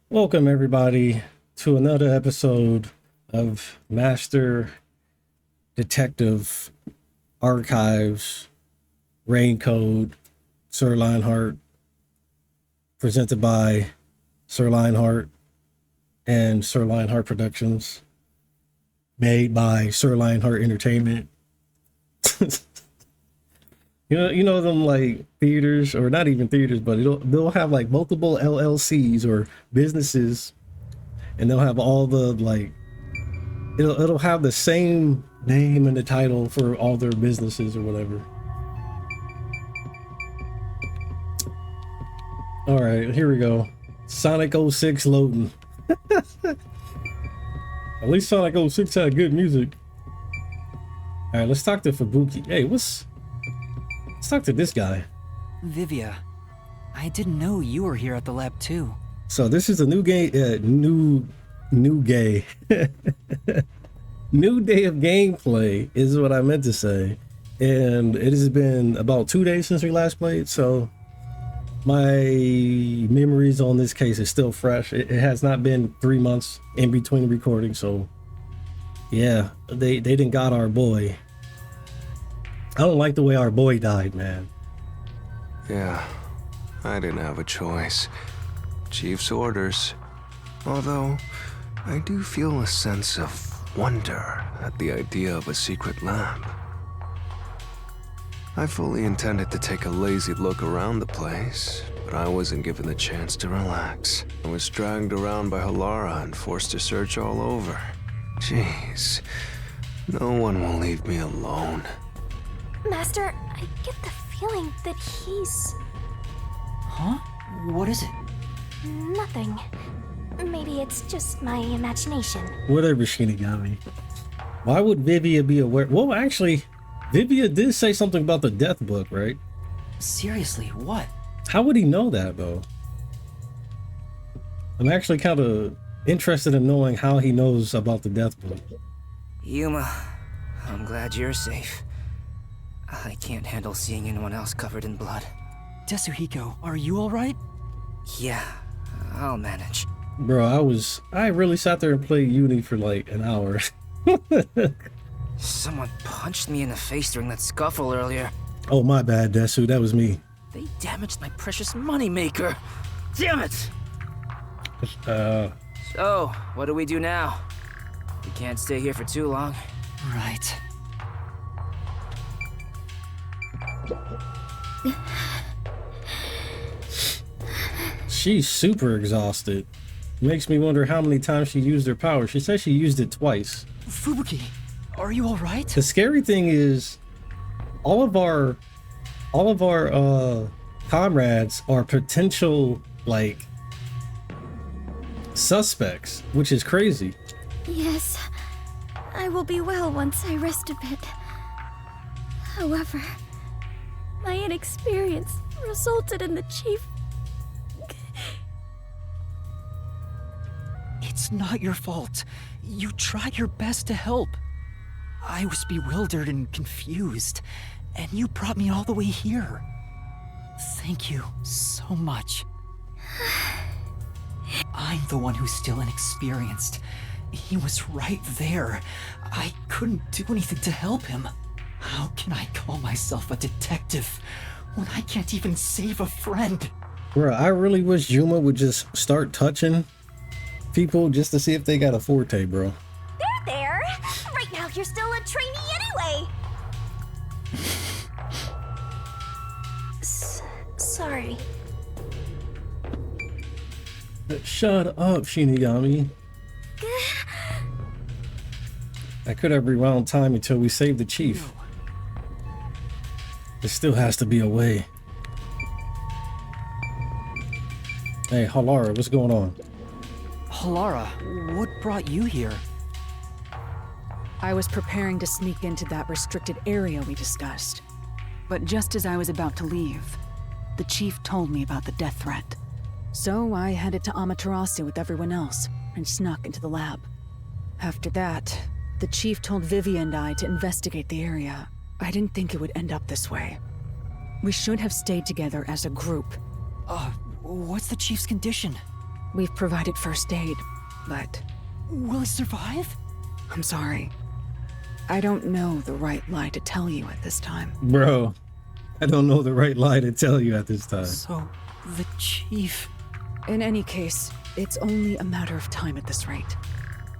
Welcome, everybody, to another episode of Master Detective Archives Rain Sirlionhart, presented by Sirlionhart and Sirlionhart Productions, made by Sirlionhart Entertainment. You know them like theaters, or not even theaters, but they'll have like multiple LLCs or businesses, and they'll have all the like it'll have the same name and the title for all their businesses or whatever. All right, here we go. Sonic 06 loading. At least Sonic 06 had good music. All right, let's talk to Fubuki. Hey, let's talk to this guy. Vivia, I didn't know you were here at the lab too. So this is a new game, new day of gameplay is what I meant to say. And it has been about 2 days since we last played, so my memories on this case is still fresh. It has not been 3 months in between recording, so yeah, they didn't got our boy. I don't like the way our boy died, man. Yeah, I didn't have a choice. Chief's orders. Although, I do feel a sense of wonder at the idea of a secret lab. I fully intended to take a lazy look around the place, but I wasn't given the chance to relax. I was dragged around by Halara and forced to search all over. Jeez, no one will leave me alone. Master, I get the feeling that he's... Huh? What is it? nothing. Maybe it's just my imagination. Whatever, Shinigami. Why would Vivia be aware? Well, actually, Vivia did say something about the death book, right? Seriously, what? How would he know that, though? I'm actually kind of interested in knowing how he knows about the death book. Yuma, I'm glad you're safe. I can't handle seeing anyone else covered in blood. Tetsuhiko, are you alright? Yeah, I'll manage. Bro, I really sat there and played Uni for like an hour. Someone punched me in the face during that scuffle earlier. Oh, my bad, Desu. That was me. They damaged my precious moneymaker. Damn it! So, what do we do now? We can't stay here for too long. Right. She's super exhausted. Makes me wonder how many times she used her power. She said she used it twice. Fubuki, are you alright? The scary thing is, all of our comrades are potential, like, suspects, which is crazy. Yes, I will be well once I rest a bit. However, my inexperience resulted in the chief... It's not your fault. You tried your best to help. I was bewildered and confused, and you brought me all the way here. Thank you so much. I'm the one who's still inexperienced. He was right there. I couldn't do anything to help him. How can I call myself a detective when I can't even save a friend? Bro, I really wish Juma would just start touching people just to see if they got a forte, bro. There! Right now you're still a trainee anyway! Sorry. Shut up, Shinigami. I could have rewound time until we saved the chief. There still has to be a way. Hey, Halara, what's going on? Halara, what brought you here? I was preparing to sneak into that restricted area we discussed. But just as I was about to leave, the chief told me about the death threat. So I headed to Amaterasu with everyone else and snuck into the lab. After that, the chief told Vivia and I to investigate the area. I didn't think it would end up this way. We should have stayed together as a group. What's the chief's condition? We've provided first aid, but Will he survive? I'm sorry. I don't know the right lie to tell you at this time. Bro, I don't know the right lie to tell you at this time. So, the chief... In any case, it's only a matter of time at this rate.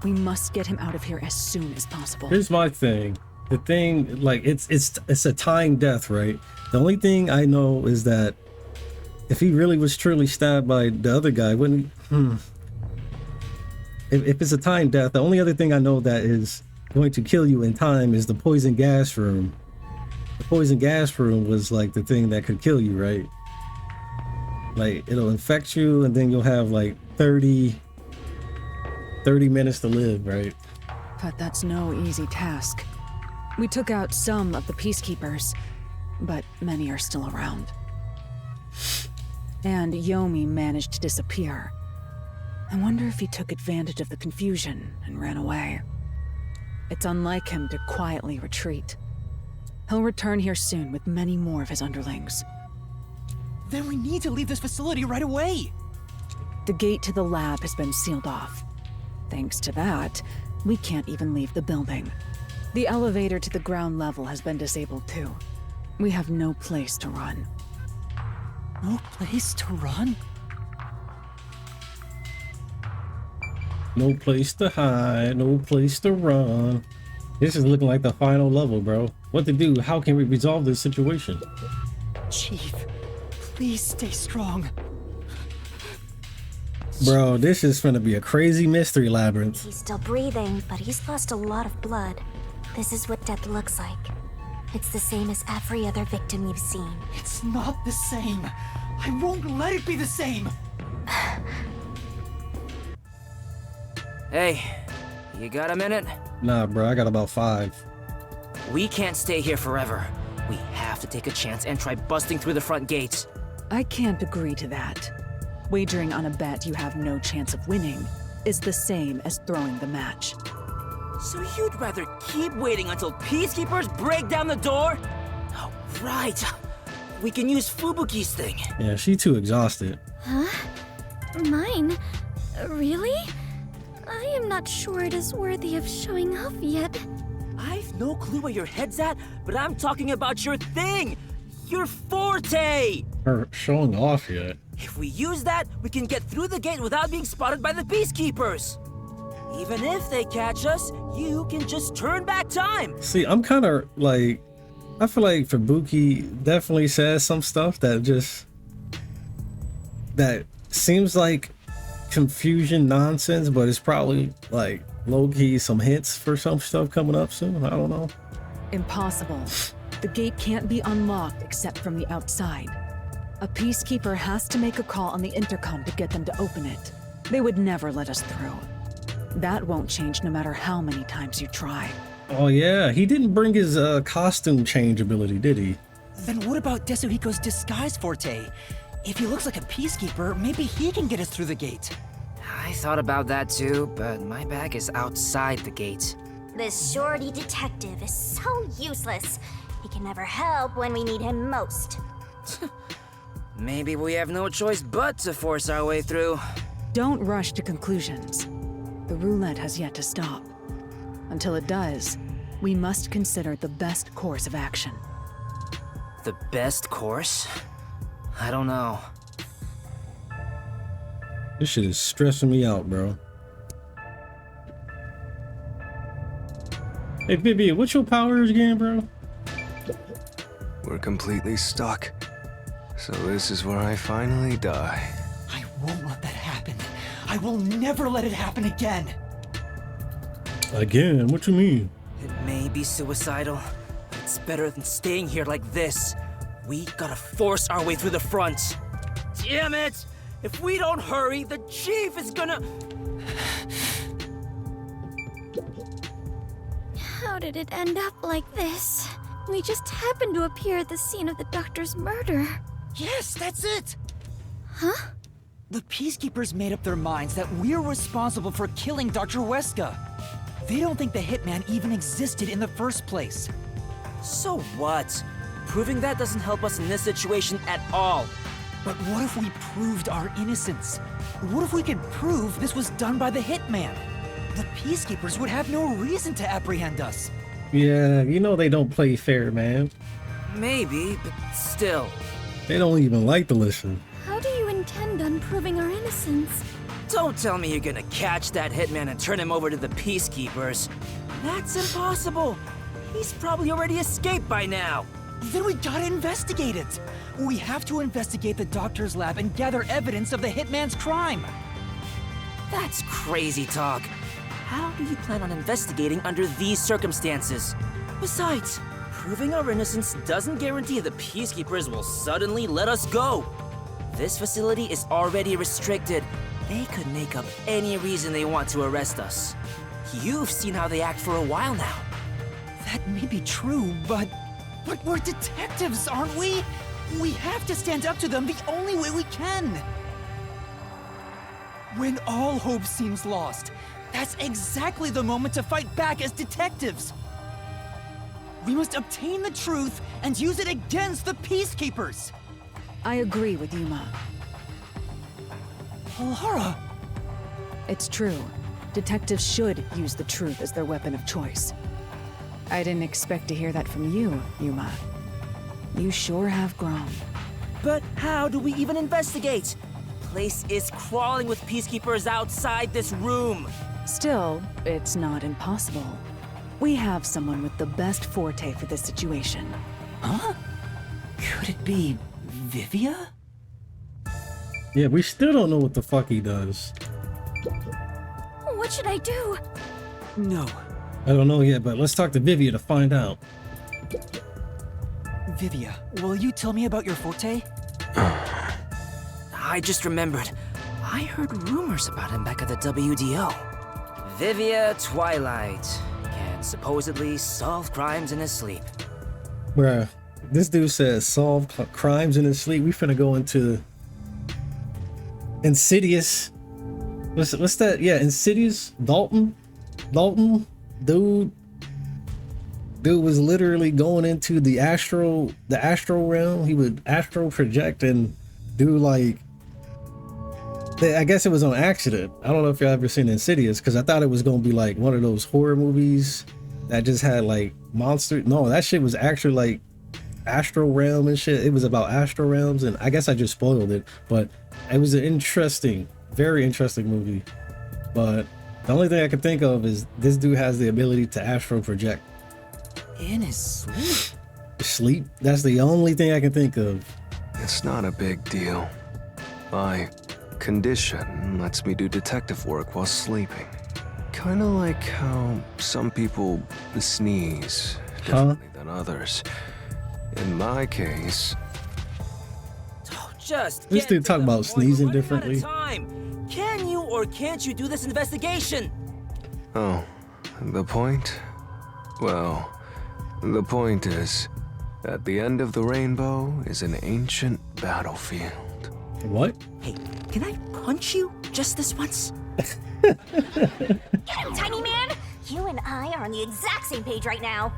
We must get him out of here as soon as possible. Here's my thing. The thing, like, it's a timed death, right? The only thing I know is that if he really was truly stabbed by the other guy, wouldn't... If it's a timed death, the only other thing I know that is going to kill you in time is the poison gas room. The poison gas room was like the thing that could kill you, right? Like, it'll infect you and then you'll have like 30 minutes to live, right? But that's no easy task. We took out some of the peacekeepers, but many are still around. And Yomi managed to disappear. I wonder if he took advantage of the confusion and ran away. It's unlike him to quietly retreat. He'll return here soon with many more of his underlings. Then we need to leave this facility right away! The gate to the lab has been sealed off. Thanks to that, we can't even leave the building. The elevator to the ground level has been disabled too. We have no place to run. No place to run? No place to hide, no place to run. This is looking like the final level, bro. What to do? How can we resolve this situation? Chief, please stay strong. Bro, this is gonna be a crazy mystery labyrinth. He's still breathing, but he's lost a lot of blood. This is what death looks like. It's the same as every other victim you've seen. It's not the same. I won't let it be the same. Hey, you got a minute? Nah, bro, I got about 5. We can't stay here forever. We have to take a chance and try busting through the front gates. I can't agree to that. Wagering on a bet you have no chance of winning is the same as throwing the match. So you'd rather keep waiting until peacekeepers break down the door? Oh, right. We can use Fubuki's thing. Yeah, she too exhausted. Huh? Mine? Really? I am not sure it is worthy of showing off yet. I've no clue where your head's at, but I'm talking about your thing! Your forte! Her showing off yet. If we use that, we can get through the gate without being spotted by the peacekeepers. Even if they catch us, you can just turn back time. See, I'm kind of like, I feel like Fubuki definitely says some stuff that seems like confusion nonsense, but it's probably like low-key some hints for some stuff coming up soon. I don't know. Impossible. The gate can't be unlocked except from the outside. A peacekeeper has to make a call on the intercom to get them to open it. They would never let us through. That won't change no matter how many times you try. Oh yeah, he didn't bring his costume change ability, did he? Then what about Desuhiko's disguise forte? If he looks like a peacekeeper, maybe he can get us through the gate. I thought about that too, but my bag is outside the gate. This shorty detective is so useless. He can never help when we need him most. Maybe we have no choice but to force our way through. Don't rush to conclusions. The roulette has yet to stop. Until it does, we must consider the best course of action. The best course? I don't know. This shit is stressing me out, bro. Hey, Vivia, what's your powers again, bro? We're completely stuck. So this is where I finally die. I won't let that happen. I will never let it happen again. Again? What you mean? It may be suicidal. But it's better than staying here like this. We gotta force our way through the front. Damn it! If we don't hurry, the chief is gonna... How did it end up like this? We just happened to appear at the scene of the doctor's murder. Yes, that's it! Huh? The peacekeepers made up their minds that we're responsible for killing Dr. Weska. They don't think the hitman even existed in the first place. So what? Proving that doesn't help us in this situation at all. But what if we proved our innocence? What if we could prove this was done by the hitman? The Peacekeepers would have no reason to apprehend us. Yeah, you know they don't play fair, man. Maybe, but still. They don't even like to listen. How do you intend on proving our innocence? Don't tell me you're gonna catch that hitman and turn him over to the Peacekeepers. That's impossible. He's probably already escaped by now. Then we gotta investigate it. We have to investigate the doctor's lab and gather evidence of the hitman's crime. That's crazy talk. How do you plan on investigating under these circumstances? Besides, proving our innocence doesn't guarantee the Peacekeepers will suddenly let us go. This facility is already restricted. They could make up any reason they want to arrest us. You've seen how they act for a while now. That may be true, but we're detectives, aren't we? We have to stand up to them the only way we can. When all hope seems lost, that's exactly the moment to fight back as detectives. We must obtain the truth and use it against the Peacekeepers. I agree with Yuma. Lara! It's true. Detectives should use the truth as their weapon of choice. I didn't expect to hear that from you, Yuma. You sure have grown. But how do we even investigate? The place is crawling with Peacekeepers outside this room. Still, it's not impossible. We have someone with the best forte for this situation. Huh? Could it be Vivia? Yeah, we still don't know what the fuck he does. What should I do? No. I don't know yet, but let's talk to Vivia to find out. Vivia, will you tell me about your forte? I just remembered. I heard rumors about him back at the WDO. Vivia Twilight can supposedly solve crimes in his sleep. Bruh, this dude says solve crimes in his sleep. We finna go into Insidious. What's that? Yeah, Insidious. Dalton, dude was literally going into the astral realm. He would astral project and do like, I guess it was on accident. I don't know if y'all ever seen Insidious, because I thought it was gonna be like one of those horror movies that just had like monster. No, that shit was actually like astral realm and shit. It was about astral realms, and I guess I just spoiled it, but it was an interesting, very interesting movie. But the only thing I can think of is this dude has the ability to astral project. In his sleep? Sleep? That's the only thing I can think of. It's not a big deal. My condition lets me do detective work while sleeping. Kinda like how some people sneeze differently than others. In my case... Just This dude talking about sneezing We're running differently. out of time. Can you or can't you do this investigation? Oh, the point? Well, the point is, at the end of the rainbow is an ancient battlefield. What? Hey, can I punch you just this once? Get him, tiny man! You and I are on the exact same page right now.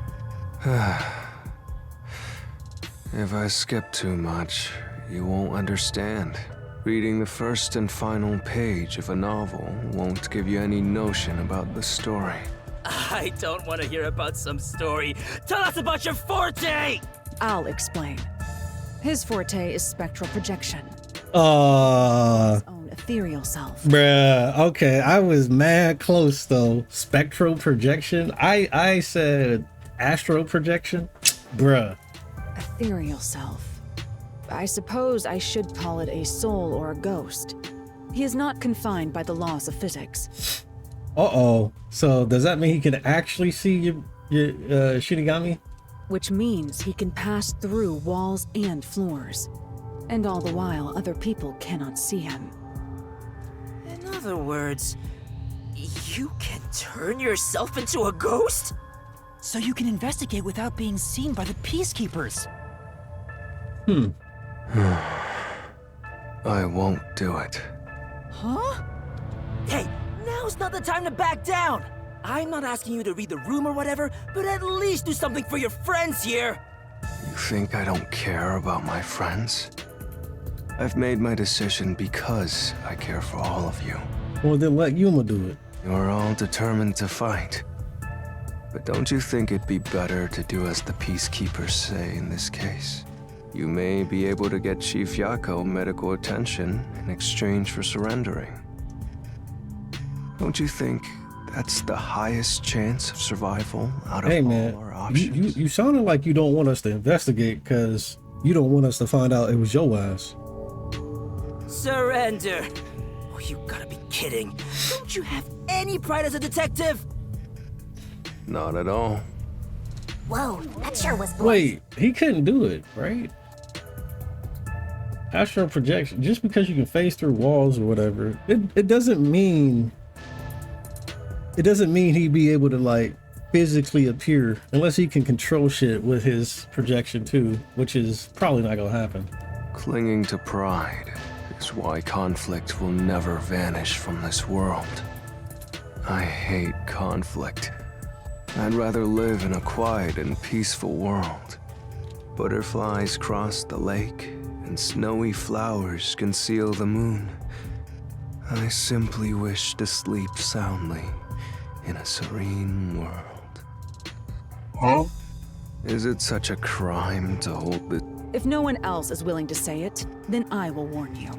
If I skip too much, you won't understand. Reading the first and final page of a novel won't give you any notion about the story. I don't want to hear about some story. Tell us about your forte! I'll explain. His forte is spectral projection, his own ethereal self. Bruh, okay, I was mad close though. Spectral projection? I said astral projection? Bruh. Ethereal self. I suppose I should call it a soul or a ghost. He is not confined by the laws of physics. Uh-oh. So does that mean he can actually see your Shinigami? Which means he can pass through walls and floors. And all the while, other people cannot see him. In other words, you can turn yourself into a ghost? So you can investigate without being seen by the Peacekeepers. I won't do it. Huh? Hey, now's not the time to back down! I'm not asking you to read the room or whatever, but at least do something for your friends here! You think I don't care about my friends? I've made my decision because I care for all of you. Well, then let Yuma do it. You're all determined to fight. But don't you think it'd be better to do as the peacekeepers say in this case? You may be able to get Chief Yako medical attention in exchange for surrendering. Don't you think that's the highest chance of survival out of Hey, all man, our options? you sounded like you don't want us to investigate because you don't want us to find out it was your ass. Surrender! Oh, you gotta be kidding. Don't you have any pride as a detective? Not at all. Whoa, that sure was blunt. Wait, he couldn't do it, right? Astral projection, just because you can phase through walls or whatever, it doesn't mean he'd be able to like physically appear unless he can control shit with his projection too, which is probably not gonna happen. Clinging to pride is why conflict will never vanish from this world. I hate conflict. I'd rather live in a quiet and peaceful world. Butterflies cross the lake, and snowy flowers conceal the moon. I simply wish to sleep soundly in a serene world. Huh? Is it such a crime to hold the... If no one else is willing to say it, then I will warn you.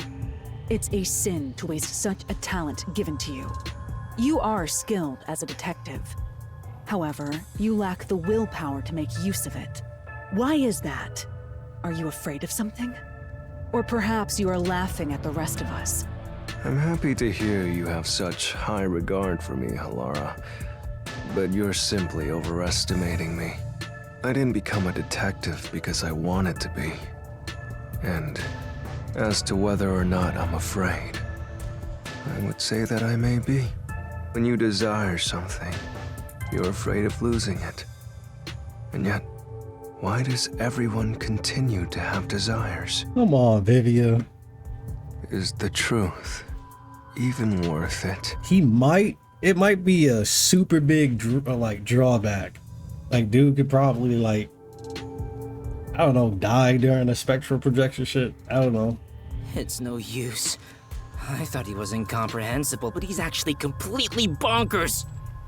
It's a sin to waste such a talent given to you. You are skilled as a detective. However, you lack the willpower to make use of it. Why is that? Are you afraid of something? Or perhaps you are laughing at the rest of us. I'm happy to hear you have such high regard for me, Halara. But you're simply overestimating me. I didn't become a detective because I wanted to be. And as to whether or not I'm afraid, I would say that I may be. When you desire something, you're afraid of losing it. And yet, why does everyone continue to have desires? Come on, Vivia. Is the truth even worth it? It might be a super big drawback. Like, dude could probably I don't know, die during a spectral projection shit. I don't know. It's no use. I thought he was incomprehensible, but he's actually completely bonkers.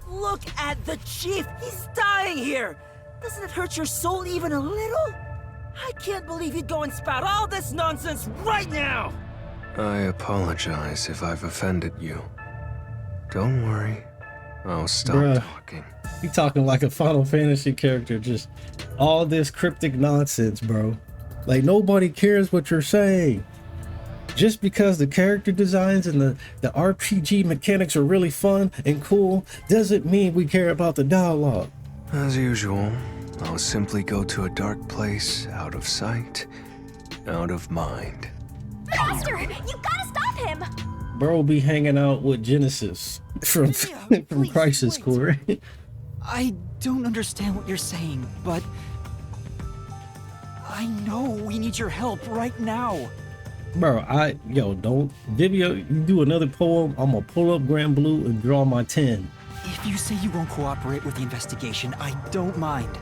Look at the chief! He's dying here! Doesn't it hurt your soul even a little? I can't believe you'd go and spout all this nonsense right now! I apologize if I've offended you. Don't worry. I'll stop Bruh. talking. You talking like a Final Fantasy character, just all this cryptic nonsense, bro. Like, nobody cares what you're saying. Just because the character designs and the RPG mechanics are really fun and cool doesn't mean we care about the dialogue. As usual, I'll simply go to a dark place, out of sight, out of mind. Faster! You gotta stop him! Bro be hanging out with Genesis from Crisis Core. I don't understand what you're saying, but I know we need your help right now. Bro, don't. Vivia, you do another poem, I'm gonna pull up Grand Blue and draw my 10. If you say you won't cooperate with the investigation, I don't mind.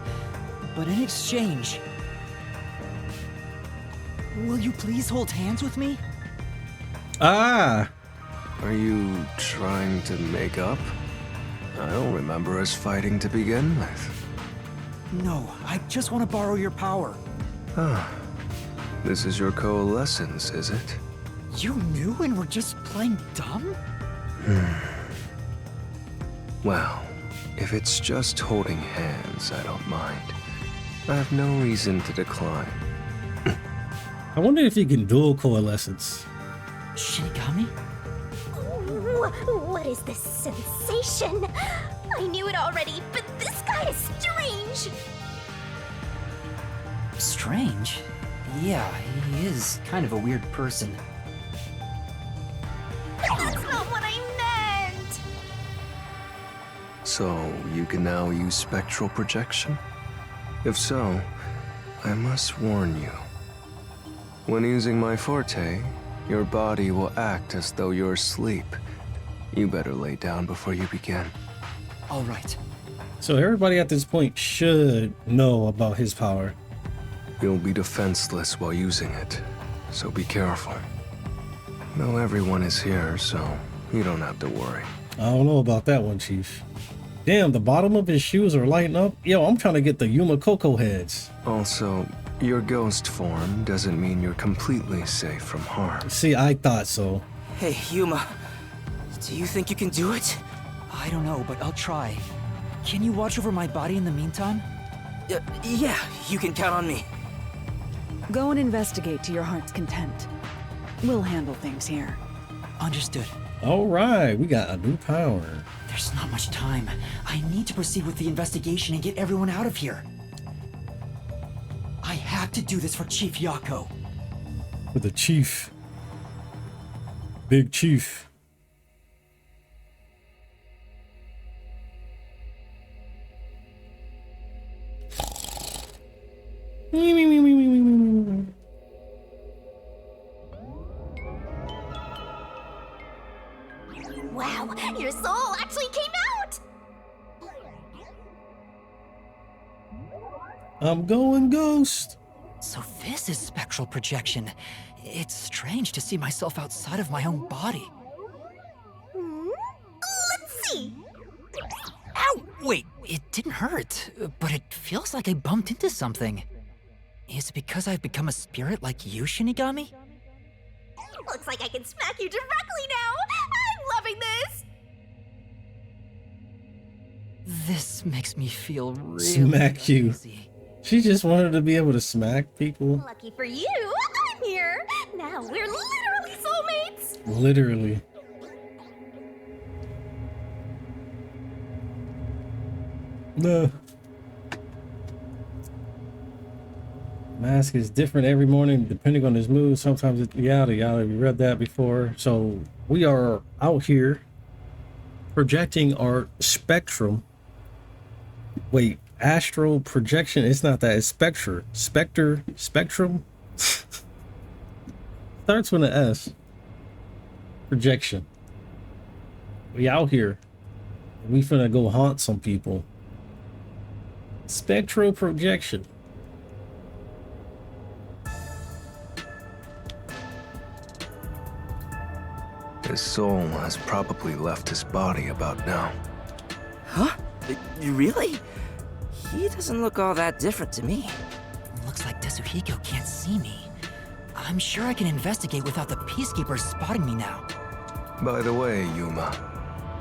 But in exchange, will you please hold hands with me? Ah! Are you trying to make up? I don't remember us fighting to begin with. No, I just want to borrow your power. Ah, this is your coalescence, is it? You knew and were just playing dumb? Well, if it's just holding hands, I don't mind. I have no reason to decline. I wonder if he can dual coalescence. Shinigami? What is this sensation? I knew it already, but this guy is strange. Strange? Yeah, he is kind of a weird person. That's not what I meant! So, you can now use spectral projection? If so, I must warn you. When using my forte, your body will act as though you're asleep. You better lay down before you begin. All right. So everybody at this point should know about his power. You'll be defenseless while using it. so be careful. No, everyone is here, so you don't have to worry. I don't know about that one, Chief. Damn, the bottom of his shoes are lighting up. Yo, I'm trying to get the Yuma Coco heads. Also, your ghost form doesn't mean you're completely safe from harm. See, I thought so. Hey, Yuma. Do you think you can do it? I don't know, but I'll try. Can you watch over my body in the meantime? Yeah, you can count on me. Go and investigate to your heart's content. We'll handle things here. Understood. All right, we got a new power. There's not much time. I need to proceed with the investigation and get everyone out of here. I have to do this for Chief Yako. For the Chief. Big Chief. Wow, your soul actually came out! I'm going ghost. So this is spectral projection. It's strange to see myself outside of my own body. Let's see. Ow! Wait, it didn't hurt, but it feels like I bumped into something. Is it because I've become a spirit like you, Shinigami? Looks like I can smack you directly now. I'm loving this. This makes me feel really Smack you. uneasy. She just wanted to be able to smack people. Lucky for you, I'm here. Now we're literally soulmates. Literally. No. Mask is different every morning depending on his mood. Sometimes it's yada yada. We read that before. So we are out here projecting our spectrum. Wait, astral projection. It's not that. It's spectrum. Spectrum. Starts with an S. Projection. We out here. We finna go haunt some people. Spectral projection. His soul has probably left his body about now. Huh? Really? He doesn't look all that different to me. Looks like Tetsuhiko can't see me. I'm sure I can investigate without the peacekeepers spotting me now. By the way, Yuma,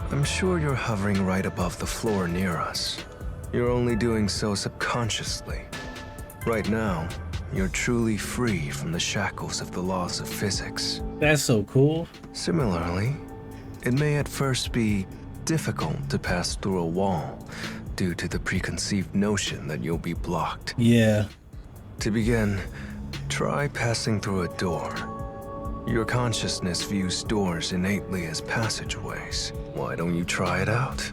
I'm sure you're hovering right above the floor near us. You're only doing so subconsciously. Right now, you're truly free from the shackles of the laws of physics. That's so cool. Similarly, it may at first be difficult to pass through a wall due to the preconceived notion that you'll be blocked. Yeah. To begin, try passing through a door. Your consciousness views doors innately as passageways. Why don't you try it out?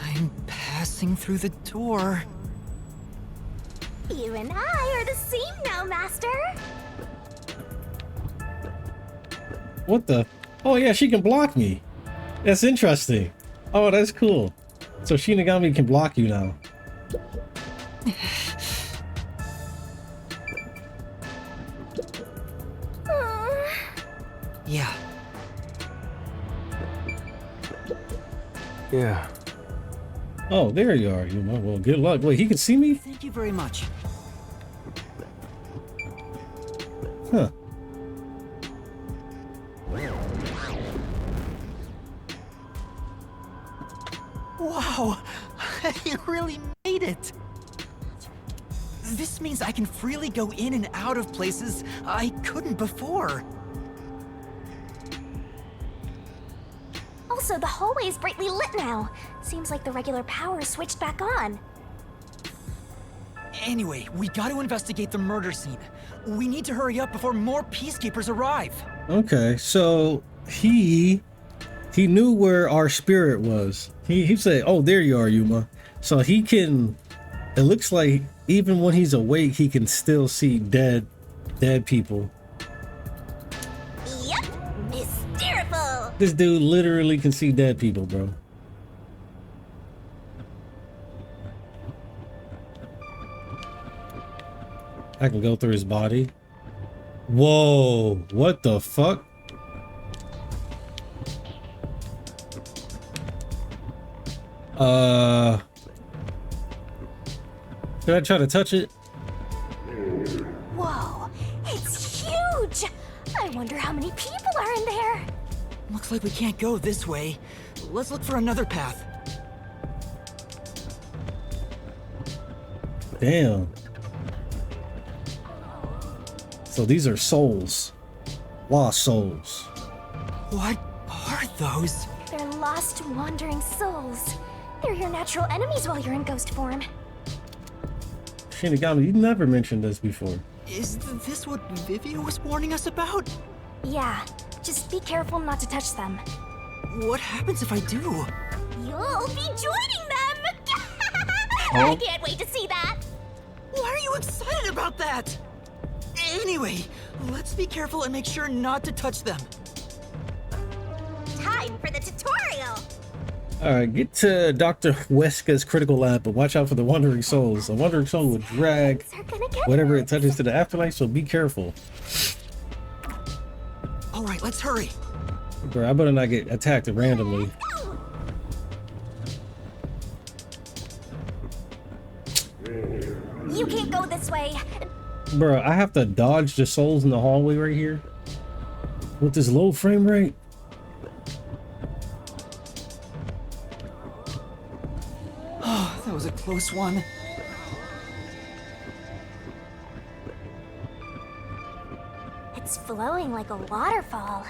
I'm passing through the door. You and I are the same now, Master. What the? Oh yeah, she can block me. That's interesting. Oh, that's cool. So Shinigami can block you now. Yeah. Yeah. Oh, there you are. You know, well, good luck. Wait, he can see me? Thank you very much. Huh. Wow, I really made it. This means I can freely go in and out of places I couldn't before. Also, the hallway is brightly lit now. Seems like the regular power is switched back on. Anyway, we got to investigate the murder scene. We need to hurry up before more peacekeepers arrive. Okay, so he knew where our spirit was. He said, "Oh, there you are, Yuma." So he can. It looks like even when he's awake, he can still see dead people. Yep, hysterical. This dude literally can see dead people, bro. I can go through his body. Whoa, what the fuck? Did I try to touch it? Whoa, it's huge! I wonder how many people are in there. Looks like we can't go this way. Let's look for another path. Damn. So these are souls. Lost souls. What are those? They're lost, wandering souls. They're your natural enemies while you're in ghost form. Shinigami, you never mentioned this before. Is this what Vivia was warning us about? Yeah, just be careful not to touch them. What happens if I do? You'll be joining them! I can't wait to see that! Why are you excited about that? Anyway, let's be careful and make sure not to touch them. Time for the tutorial! Alright, get to Dr. Huesca's critical lab, but watch out for the wandering souls. A wandering soul will drag Things are gonna get whatever it touches to the afterlife, so be careful. Alright, let's hurry. Bro, I better not get attacked randomly. You can't go this way. Bro, I have to dodge the souls in the hallway right here? With this low frame rate? Oh, that was a close one. It's flowing like a waterfall.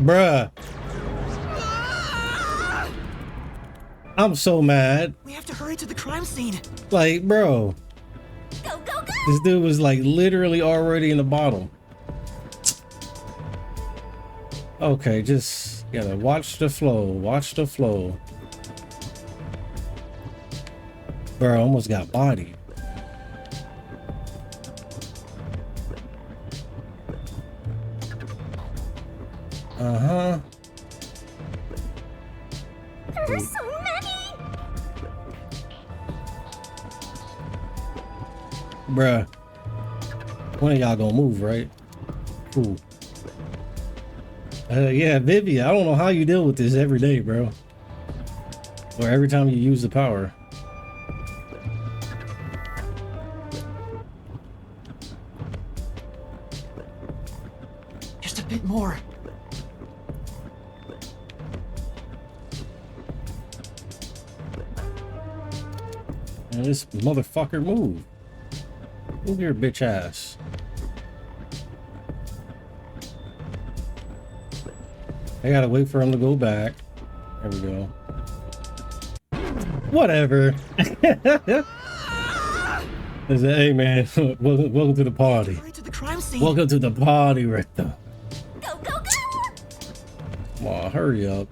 Bruh. I'm so mad. We have to hurry to the crime scene. Like, bro. Go, go, go! This dude was like literally already in the bottom. Okay, just gotta watch the flow. Watch the flow. Bro, almost got bodied. Uh-huh. There are so many! Bruh. One of y'all gonna move, right? Cool. Yeah, Vivia, I don't know how you deal with this every day, bro. Or every time you use the power. Just a bit more. And this motherfucker move. Move your bitch ass. I gotta wait for him to go back. There we go. Whatever. I said, hey man, welcome to the party. Hurry to the crime scene. Welcome to the party, Rita. Go, go, go! Come on, hurry up.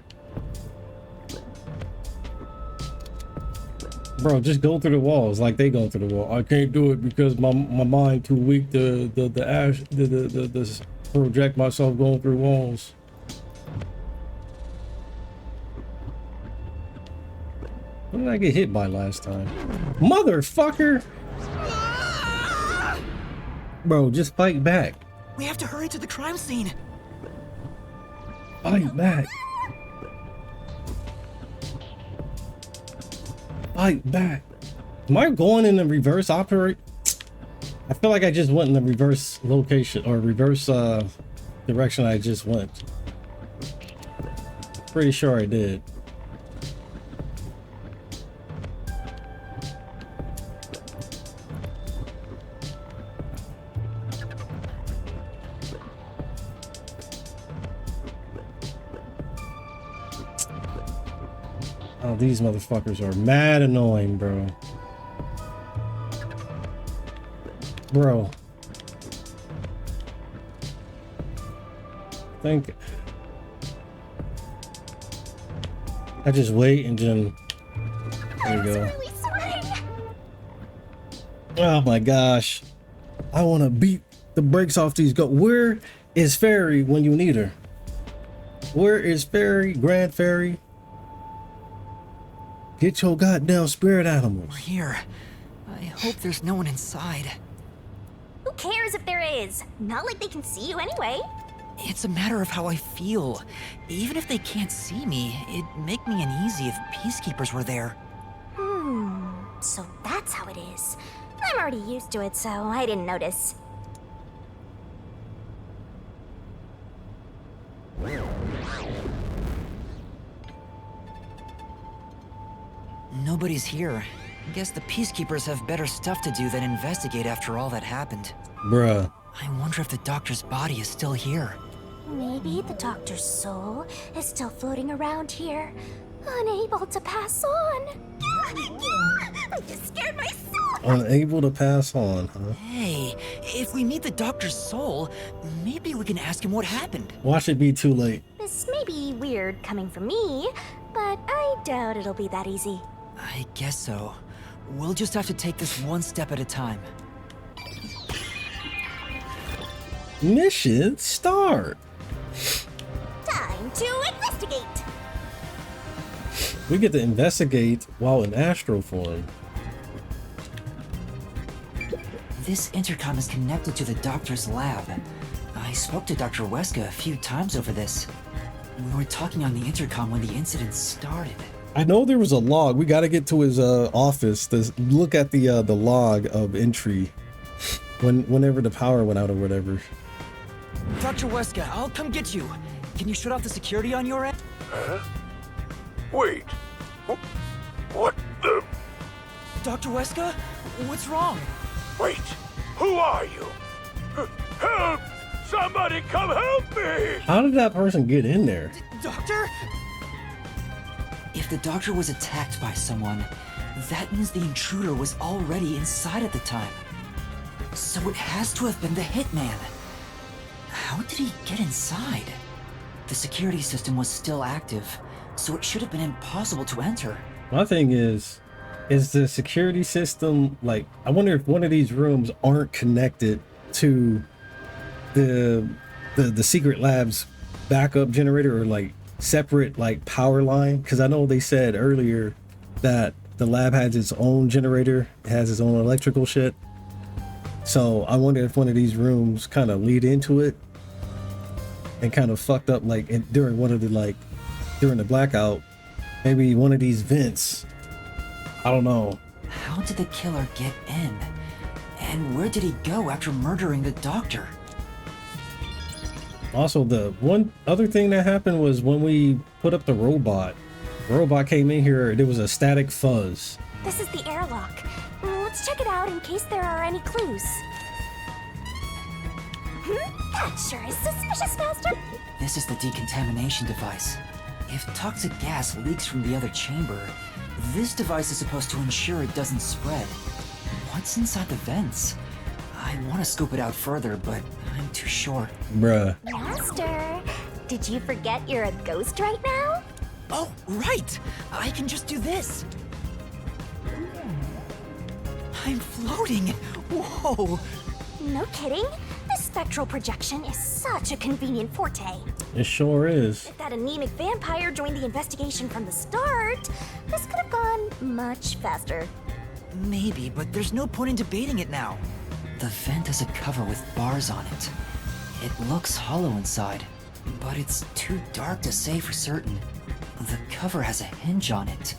Bro, just go through the walls like they go through the wall. I can't do it because my mind too weak to project myself going through walls. What did I get hit by last time? Motherfucker! Bro, just fight back. We have to hurry to the crime scene. Fight back. Fight back. Am I going in the reverse operate? I feel like I just went in the reverse location or reverse direction I just went. Pretty sure I did. Oh, these motherfuckers are mad annoying, bro. Bro. Think I just wait and then there we go. Really sorry. Oh my gosh. I want to beat the brakes off these Where is Fairy when you need her? Where is Fairy, Grand Fairy? Get your goddamn spirit animals. We're here. I hope there's no one inside. Who cares if there is? Not like they can see you anyway. It's a matter of how I feel. Even if they can't see me, it'd make me uneasy if peacekeepers were there. So that's how it is. I'm already used to it, so I didn't notice. Nobody's here. Guess the peacekeepers have better stuff to do than investigate after all that happened. Bruh. I wonder if the doctor's body is still here. Maybe the doctor's soul is still floating around here, unable to pass on. I just scared myself. Unable to pass on, huh? Hey, if we meet the doctor's soul, maybe we can ask him what happened. Watch it be too late. This may be weird coming from me, but I doubt it'll be that easy. I guess so. We'll just have to take this one step at a time. Mission start. Time to investigate. We get to investigate while in astral form. This intercom is connected to the doctor's lab. I spoke to Dr. Weska a few times over this. We were talking on the intercom when the incident started. I know there was a log. We got to get to his office to look at the log of entry whenever the power went out or whatever. Dr. Weska, I'll come get you. Can you shut off the security on your end? Huh? Wait. What the? Dr. Weska? What's wrong? Wait. Who are you? Help! Somebody come help me! How did that person get in there? Doctor? If the doctor was attacked by someone, that means the intruder was already inside at the time. So it has to have been the hitman. How did he get inside? The security system was still active, so it should have been impossible to enter. My thing is the security system, like, I wonder if one of these rooms aren't connected to the secret lab's backup generator, or like separate like power line, because I know they said earlier that the lab has its own generator, has its own electrical shit. So I wonder if one of these rooms kind of lead into it and kind of fucked up, like during the blackout, maybe one of these vents. I don't know. How did the killer get in? And where did he go after murdering the doctor? Also, the one other thing that happened was when we put up the robot came in here, there was a static fuzz. This is the airlock. Let's check it out in case there are any clues. That sure is suspicious, Master. This is the decontamination device. If toxic gas leaks from the other chamber, this device is supposed to ensure it doesn't spread. What's inside the vents? I want to scope it out further, but I'm too short. Bruh. Master, did you forget you're a ghost right now? Oh, right! I can just do this. I'm floating! Whoa! No kidding. This spectral projection is such a convenient forte. It sure is. If that anemic vampire joined the investigation from the start, this could have gone much faster. Maybe, but there's no point in debating it now. The vent has a cover with bars on it. It looks hollow inside, but it's too dark to say for certain. The cover has a hinge on it.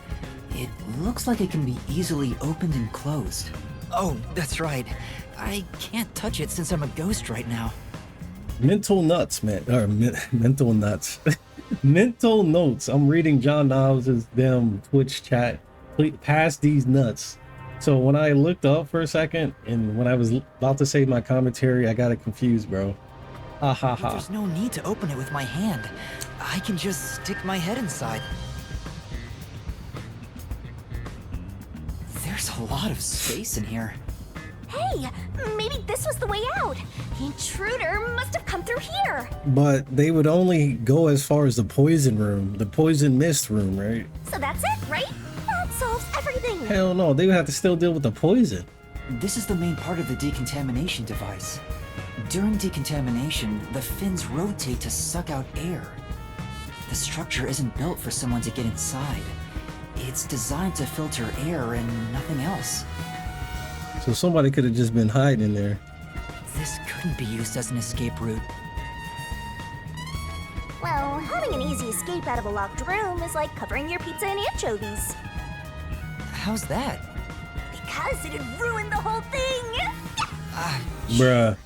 It looks like it can be easily opened and closed. Oh, that's right. I can't touch it since I'm a ghost right now. Mental nuts, man. Or mental nuts. Mental notes. I'm reading John Niles' damn Twitch chat. Please pass these nuts. So when I looked up for a second, and when I was about to say my commentary, I got it confused, bro. Ha ha But ha. there's no need to open it with my hand. I can just stick my head inside. There's a lot of space in here. Hey, maybe this was the way out. The intruder must have come through here. But they would only go as far as the poison room, the poison mist room, right? So that's it, right? That solves everything. Hell no, they would have to still deal with the poison. This is the main part of the decontamination device. During decontamination, the fins rotate to suck out air. The structure isn't built for someone to get inside. It's designed to filter air and nothing else. So somebody could have just been hiding in there. This couldn't be used as an escape route. Well, having an easy escape out of a locked room is like covering your pizza in anchovies. How's that? Because it'd ruin the whole thing! Bruh.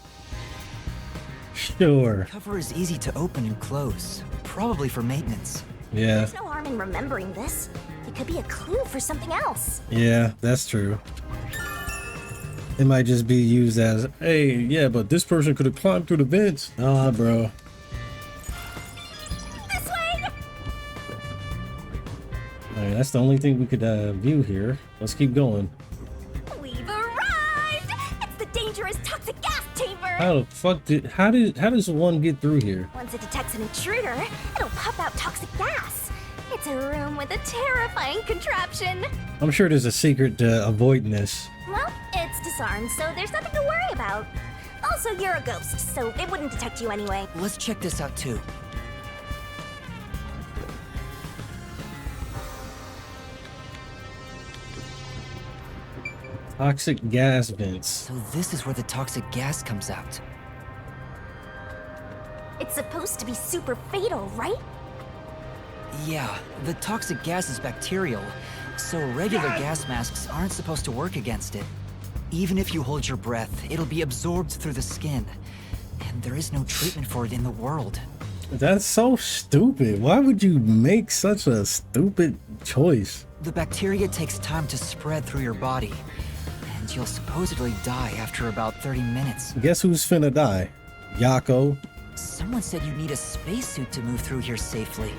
Sure. Cover is easy to open and close, probably for maintenance. Yeah. There's no harm in remembering this. It could be a clue for something else. Yeah, that's true. It might just be used as, hey, yeah, but this person could have climbed through the vents. Nah, bro. This way! Alright, that's the only thing we could view here. Let's keep going. We've arrived! It's the dangerous toxic gas chamber! How the fuck how does one get through here? Once it detects an intruder, it'll pop out toxic gas. It's a room with a terrifying contraption. I'm sure there's a secret to avoiding this. Well, it's disarmed, so there's nothing to worry about. Also, you're a ghost, so it wouldn't detect you anyway. Let's check this out too. Toxic gas vents. So this is where the toxic gas comes out. It's supposed to be super fatal, right? Yeah, the toxic gas is bacterial, so regular gas masks aren't supposed to work against it. Even if you hold your breath, it'll be absorbed through the skin. And there is no treatment for it in the world. That's so stupid. Why would you make such a stupid choice? The bacteria takes time to spread through your body, and you'll supposedly die after about 30 minutes. Guess who's finna die? Yako. Someone said you need a spacesuit to move through here safely.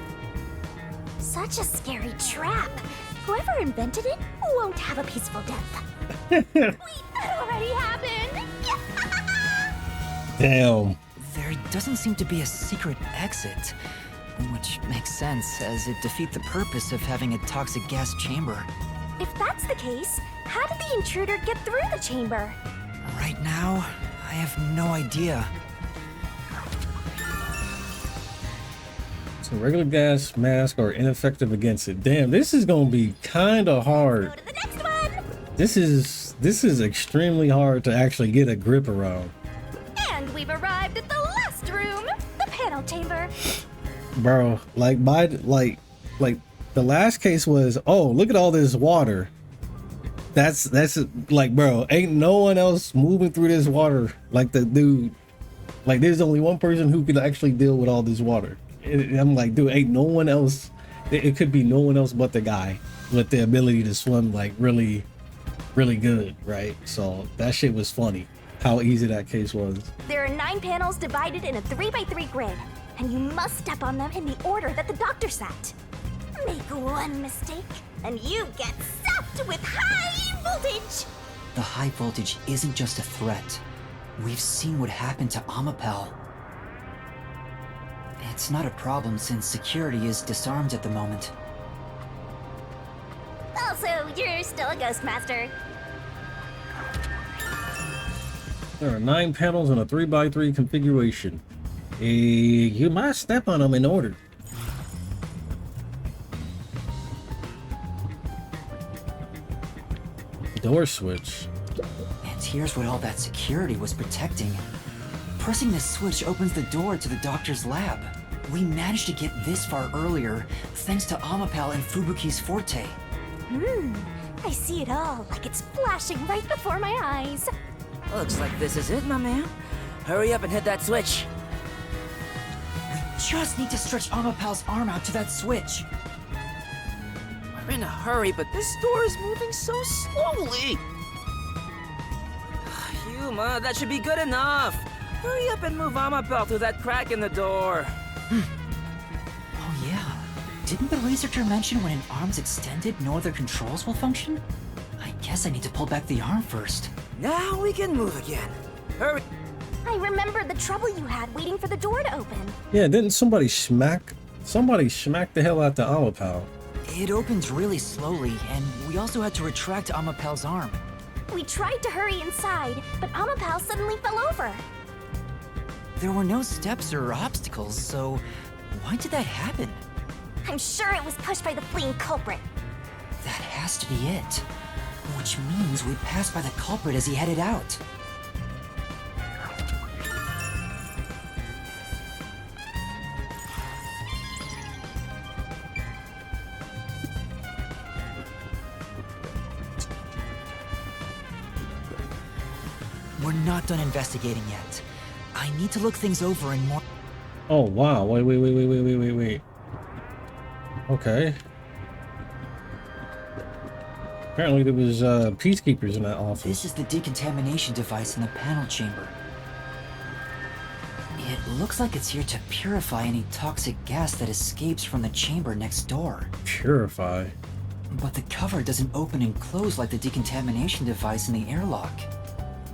Such a scary trap. Whoever invented it won't have a peaceful death. Wait, that already happened! Damn. There doesn't seem to be a secret exit, which makes sense as it defeats the purpose of having a toxic gas chamber. If that's the case, how did the intruder get through the chamber? Right now, I have no idea. So regular gas masks are ineffective against it. Damn, this is gonna be kinda hard. Go to the next one! This is extremely hard to actually get a grip around. And we've arrived at the last room, the panel chamber. Bro, like the last case was, oh, look at all this water. That's like, bro, ain't no one else moving through this water like the dude. Like, there's only one person who could actually deal with all this water. I'm like, dude, ain't no one else. It could be no one else but the guy with the ability to swim like really, really good, right? So that shit was funny. How easy that case was. There are 9 panels divided in a 3x3 grid, and you must step on them in the order that the doctor sat. Make one mistake, and you get zapped with high voltage! The high voltage isn't just a threat. We've seen what happened to Amapel. It's not a problem since security is disarmed at the moment. Also, you're still a ghost master. There are 9 panels in a 3x3 configuration. You might step on them in order. Door switch. And here's what all that security was protecting. Pressing this switch opens the door to the doctor's lab. We managed to get this far earlier thanks to Amapel and Fubuki's forte. I see it all like it's flashing right before my eyes. Looks like this is it, my man. Hurry up and hit that switch. We just need to stretch Amapel's arm out to that switch. We're in a hurry, but this door is moving so slowly. Yuma, that should be good enough. Hurry up and move Amapel through that crack in the door. Oh yeah. Didn't the researcher mention when an arm's extended, no other controls will function? I guess I need to pull back the arm first. Now we can move again. Hurry. I remember the trouble you had waiting for the door to open. Yeah, didn't somebody smack the hell out the Amapel? It opened really slowly, and we also had to retract Amapel's arm. We tried to hurry inside, but Amapel suddenly fell over. There were no steps or obstacles, so why did that happen? I'm sure it was pushed by the fleeing culprit. That has to be it. Which means we passed by the culprit as he headed out. We're not done investigating yet. I need to look things over and more. Oh wow! Wait. Okay. Apparently there was peacekeepers in that office. This is the decontamination device in the panel chamber. It looks like it's here to purify any toxic gas that escapes from the chamber next door. Purify. But the cover doesn't open and close like the decontamination device in the airlock.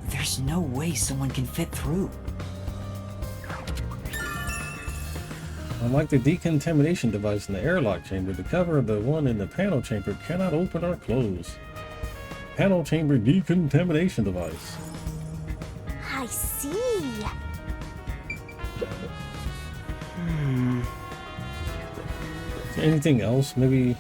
There's no way someone can fit through. Unlike the decontamination device in the airlock chamber, the cover of the one in the panel chamber cannot open or close. Panel chamber decontamination device. I see. Is there anything else? Maybe.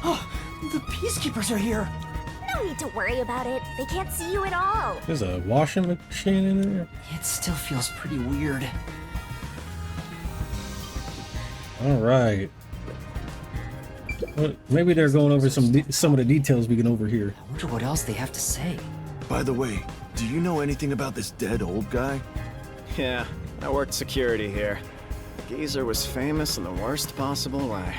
Oh, the peacekeepers are here. No need to worry about it. They can't see you at all. There's a washing machine in there. It still feels pretty weird. All right. Well, maybe they're going over some of the details we can overhear. I wonder what else they have to say. By the way, do you know anything about this dead old guy? Yeah, I worked security here. Geezer was famous in the worst possible way.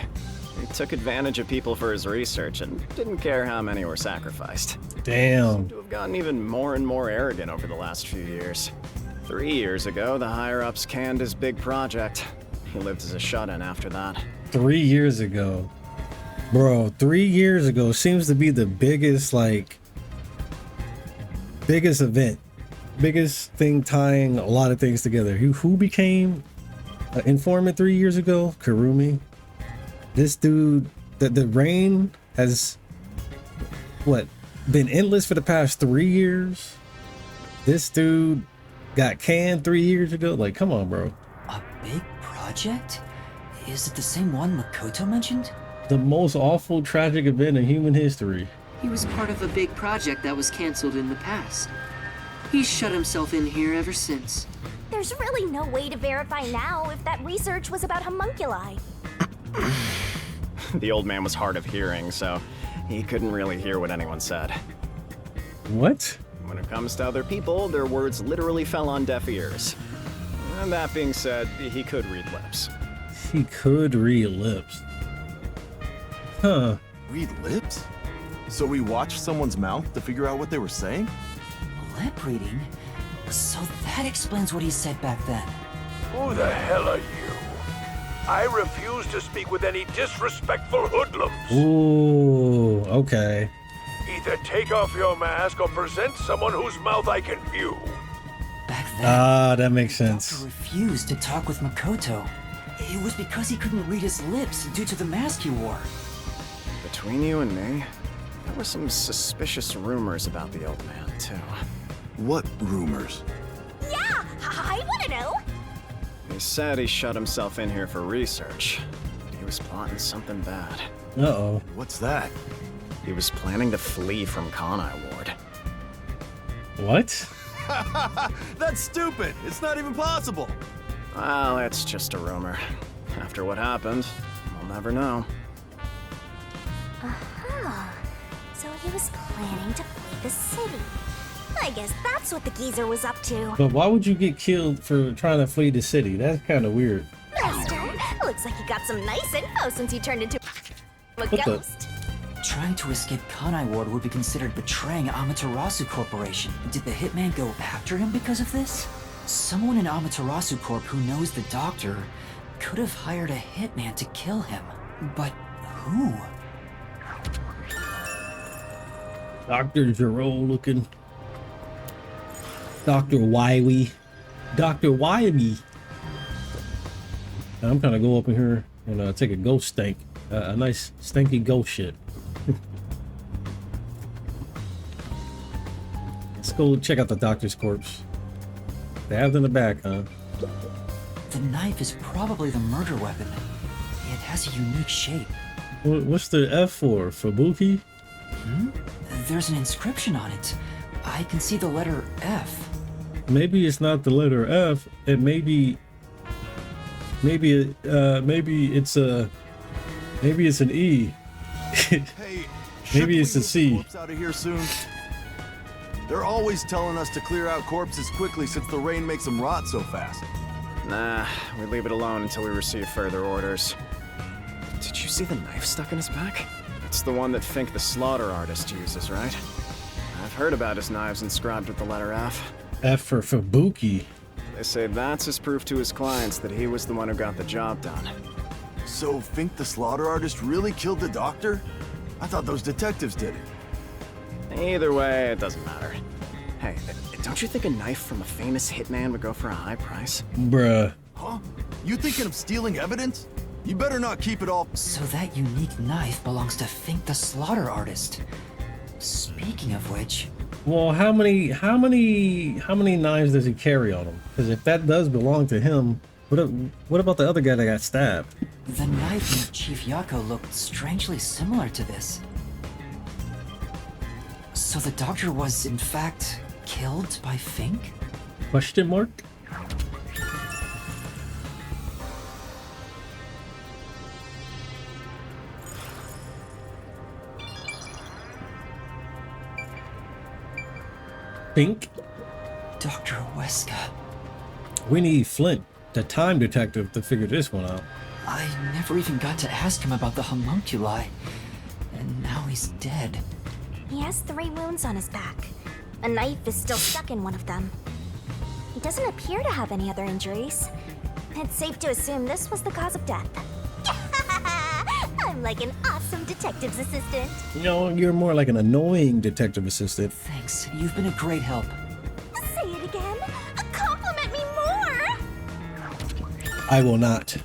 He took advantage of people for his research and didn't care how many were sacrificed. Damn. To have gotten even more and more arrogant over the last few years. 3 years ago, the higher-ups canned his big project. He lived as a shut-in after that. 3 years ago. Bro, 3 years ago seems to be the biggest event. Biggest thing tying a lot of things together. Who became an informant 3 years ago? Kurumi. This dude, the reign has, what, been endless for the past 3 years? This dude got canned 3 years ago? Like, come on, bro. A big project? Is it the same one Makoto mentioned? The most awful, tragic event in human history. He was part of a big project that was canceled in the past. He's shut himself in here ever since. There's really no way to verify now if that research was about homunculi. The old man was hard of hearing, so he couldn't really hear what anyone said. What? When it comes to other people, their words literally fell on deaf ears. And that being said, he could read lips. He could read lips. Huh. Read lips? So we watched someone's mouth to figure out what they were saying? Lip reading? So that explains what he said back then. Who the hell are you? I refuse to speak with any disrespectful hoodlums. Ooh, okay. Either take off your mask or present someone whose mouth I can view. Back then, That makes sense. Doctor refused to talk with Makoto. It was because he couldn't read his lips due to the mask he wore. Between you and me, there were some suspicious rumors about the old man, too. What rumors? Yeah, I want to know. He said he shut himself in here for research. He was plotting something bad. Uh-oh. What's that? He was planning to flee from Kanai Ward. What? That's stupid! It's not even possible! Well, it's just a rumor. After what happened, we'll never know. Aha. So he was planning to flee the city. I guess that's what the geezer was up to. But why would you get killed for trying to flee the city? That's kind of weird. Master, looks like you got some nice info since you turned into a What the- ghost. Trying to escape Kanai Ward would be considered betraying Amaterasu Corporation. Did the hitman go after him because of this? Someone in Amaterasu Corp who knows the doctor could have hired a hitman to kill him. But who? Dr. Giro looking. Dr. Wiley. Dr. Wiley. I'm gonna go up in here and take a ghost stank. A nice stinky ghost shit. Let's go check out the doctor's corpse. They have it in the back, huh? The knife is probably the murder weapon. It has a unique shape. What's the F for? Fubuki? There's an inscription on it. I can see the letter F. Maybe it's not the letter F. It may be. Maybe it's an E. Hey, Maybe it's shouldn't we a C. get corpse out of here soon? They're always telling us to clear out corpses quickly since the rain makes them rot so fast. Nah, we leave it alone until we receive further orders. Did you see the knife stuck in his back? It's the one that Fink the slaughter artist uses, right? I've heard about his knives inscribed with the letter F. F for Fubuki. They say that's his proof to his clients that he was the one who got the job done. So Fink the slaughter artist really killed the doctor? I thought those detectives did it. Either way, it doesn't matter. Hey, don't you think a knife from a famous hitman would go for a high price? Bruh. Huh? You thinking of stealing evidence? You better not keep it all. So that unique knife belongs to Fink the slaughter artist. Speaking of which, Well, how many knives does he carry on him? Because if that does belong to him, what about the other guy that got stabbed? the knife in Chief Yako looked strangely similar to this. So the doctor was, in fact, killed by Fink? Question mark? Fink? Dr. Weska. We need Flint, the time detective, to figure this one out. I never even got to ask him about the homunculi. And now he's dead. He has 3 wounds on his back. A knife is still stuck in one of them. He doesn't appear to have any other injuries. It's safe to assume this was the cause of death. I'm like an awesome detective's assistant. You know, you're more like an annoying detective assistant. Thanks, you've been a great help. Say it again. Compliment me more. I will not.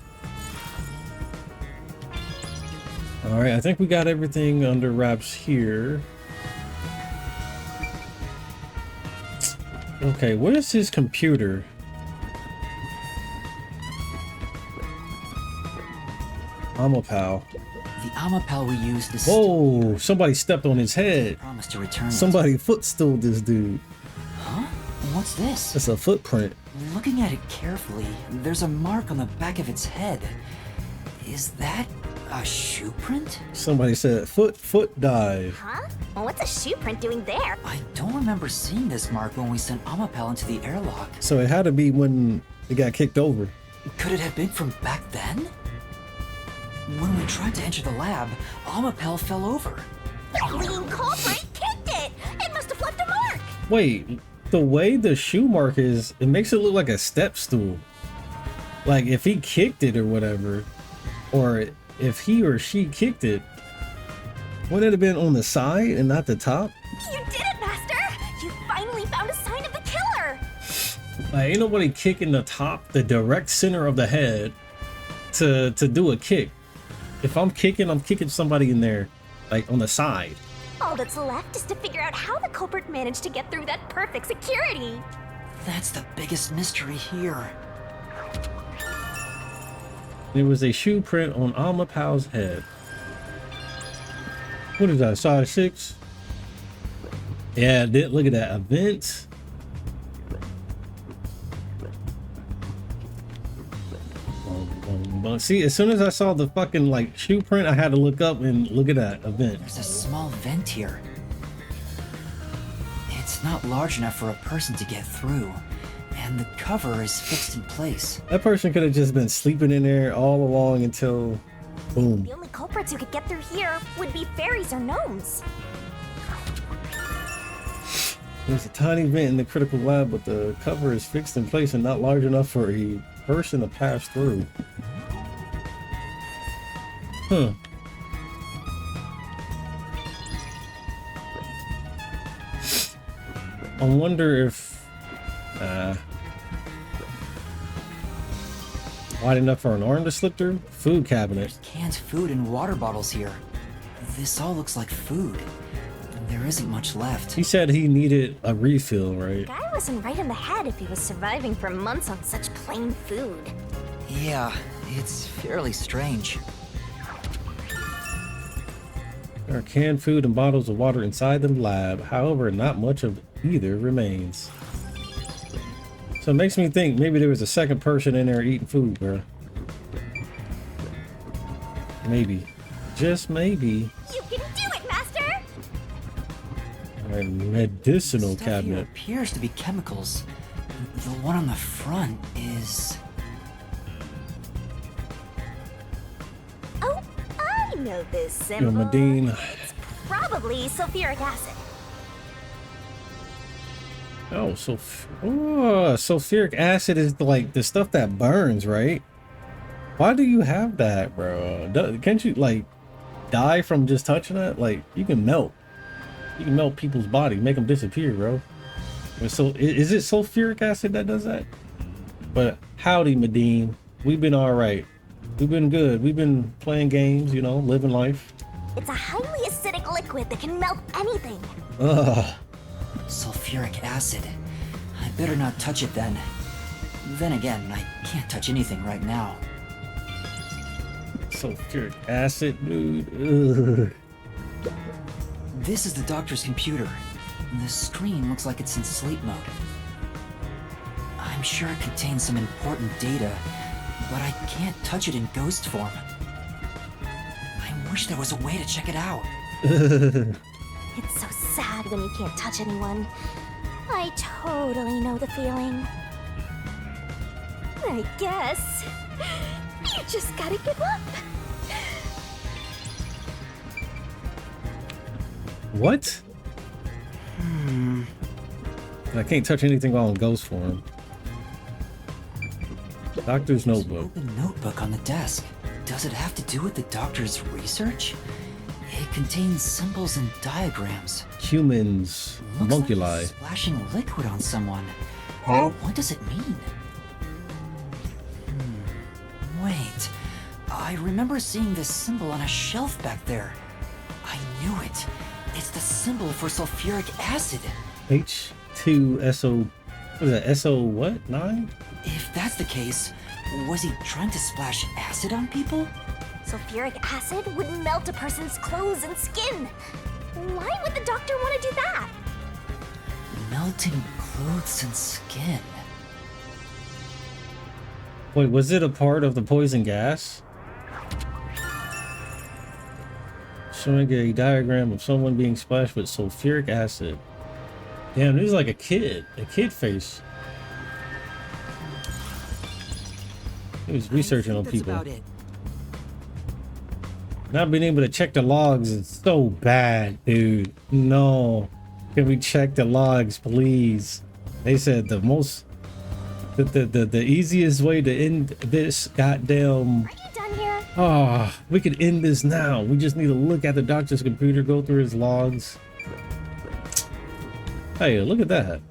Alright, I think we got everything under wraps here. Okay, what is his computer? Amapal. The Amapal we used is Whoa, somebody stepped on his head. promised to return it. Somebody footstooled this dude. Huh? What's this? That's a footprint. Looking at it carefully, there's a mark on the back of its head. Is that a shoe print? Somebody said foot dive. Huh? Well, what's a shoe print doing there? I don't remember seeing this mark when we sent Amapal into the airlock. So it had to be when it got kicked over. Could it have been from back then? When we tried to enter the lab, Amapal fell over. The fleeing culprit kicked it! It must have left a mark! Wait, the way the shoe mark is, it makes it look like a step stool. Like if he kicked it or whatever, or if he or she kicked it, wouldn't it have been on the side and not the top? You did it, Master! You finally found a sign of the killer! Like ain't nobody kicking the top, the direct center of the head to do a kick. If I'm kicking somebody in there, like on the side. All that's left is to figure out how the culprit managed to get through that perfect security. That's the biggest mystery here. There was a shoe print on Amapal's head. What is that, size 6? Yeah, look at that, events. See, as soon as I saw the fucking like shoe print, I had to look up and look at that event. There's a small vent here. It's not large enough for a person to get through, and the cover is fixed in place. That person could have just been sleeping in there all along until boom. The only culprits who could get through here would be fairies or gnomes. There's a tiny vent in the critical lab, but the cover is fixed in place and not large enough for a person to pass through. Huh. I wonder if wide enough for an arm to slip through? Food cabinet. Canned food and water bottles here. This all looks like food. There isn't much left. He said he needed a refill, right? Guy wasn't right in the head if he was surviving for months on such plain food. Yeah, it's fairly strange. There are canned food and bottles of water inside the lab. However, not much of either remains. So it makes me think maybe there was a second person in there eating food, bro. Maybe. Just maybe. You can do it, Master! A medicinal Stuff here cabinet. appears to be chemicals. The one on the front is... Oh, I know this Yo, symbol. Medine. It's probably sulfuric acid. Oh, sulfuric acid is like the stuff that burns, right? Why do you have that, bro? Can't you like die from just touching it? Like you can melt people's body, make them disappear, bro. So is it sulfuric acid that does that? But howdy, Medine. We've been all right. We've been good. We've been playing games, you know, living life. It's a highly acidic liquid that can melt anything. Ugh. sulfuric acid. I better not touch it then. Then again, I can't touch anything right now. Sulfuric acid, dude. Ugh. This is the doctor's computer. The screen looks like it's in sleep mode. I'm sure it contains some important data, but I can't touch it in ghost form. I wish there was a way to check it out. It's so sad when you can't touch anyone. I totally know the feeling. I guess you just gotta give up. What? I can't touch anything while in ghost form. Doctor's notebook. Open notebook on the desk. Does it have to do with the doctor's research? It contains symbols and diagrams. Humans, Looks like homunculi. he's splashing liquid on someone. What does it mean? Wait, I remember seeing this symbol on a shelf back there. I knew it. It's the symbol for sulfuric acid. H2SO. What is that? SO what? 9? If that's the case, was he trying to splash acid on people? Sulfuric acid would melt a person's clothes and skin. Why would the doctor want to do that? Melting clothes and skin. Wait, was it a part of the poison gas? Showing a diagram of someone being splashed with sulfuric acid. Damn, this is like a kid face. He was researching on people. That's about it. Not being able to check the logs is so bad, dude. No. Can we check the logs, please? They said the easiest way to end this goddamn... Are you done here? Oh, we could end this now. We just need to look at the doctor's computer, go through his logs. Hey, look at that.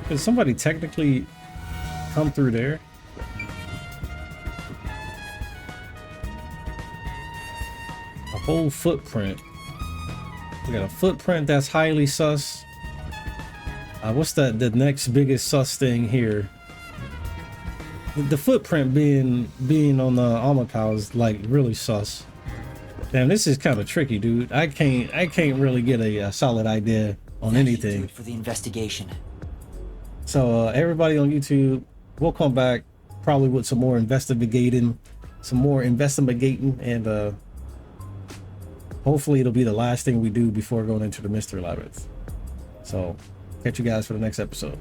Could somebody technically come through there? A whole footprint. We got a footprint that's highly sus. What's the next biggest sus thing here? The footprint being on the armor pal is like really sus. Damn, this is kind of tricky, dude. I can't really get a solid idea on That should anything. do it for the investigation. So everybody on YouTube, we'll come back probably with some more investigating, and hopefully it'll be the last thing we do before going into the mystery labyrinth. So catch you guys for the next episode.